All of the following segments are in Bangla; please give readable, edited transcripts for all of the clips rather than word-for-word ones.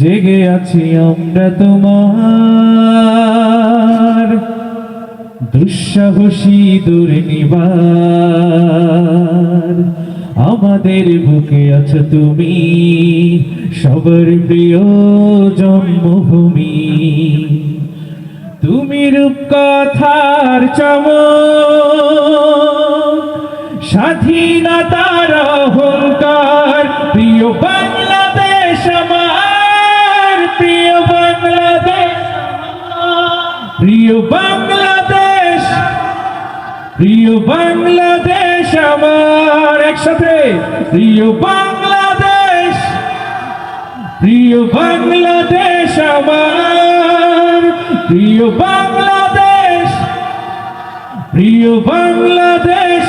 জেগে আছি আমরা তোমার দুঃসাহসী দুর্নিবার। আমাদের বুকে আছো তুমি, সবার প্রিয় জন্মভূমি। তুমি রূপকথার চমক, স্বাধীনতার অহংকার। প্রিয় বাংলাদেশ আমার, প্রিয় বাংলাদেশ, প্রিয় বাংলাদেশ, প্রিয় বাংলাদেশ আমার। একসাথে প্রিয় বাংলাদেশ, প্রিয় বাংলাদেশ আমার, প্রিয় বাংলাদেশ, প্রিয় বাংলাদেশ।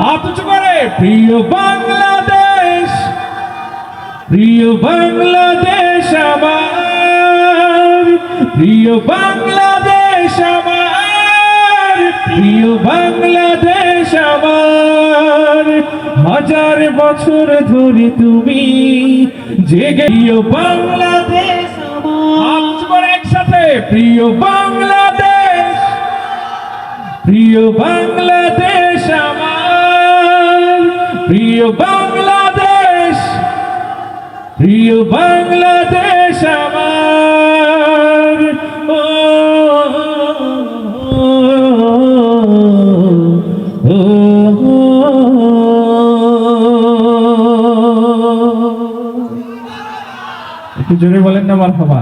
হাত উঁচু করে প্রিয় বাংলাদেশ, প্রিয় বাংলাদেশ আমার, প্রিয় বাংলাদেশ আমার, প্রিয় বাংলাদেশ আমার। হাজার বছর ধরে তুমি জেগে প্রিয় বাংলাদেশ আমার। একসাথে প্রিয় বাংলাদেশ, প্রিয় বাংলাদেশ আমার, প্রিয় বাংলাদেশ, প্রিয় বাংলাদেশ আমার। ও একটু জোরে বলেন না মারহাবা।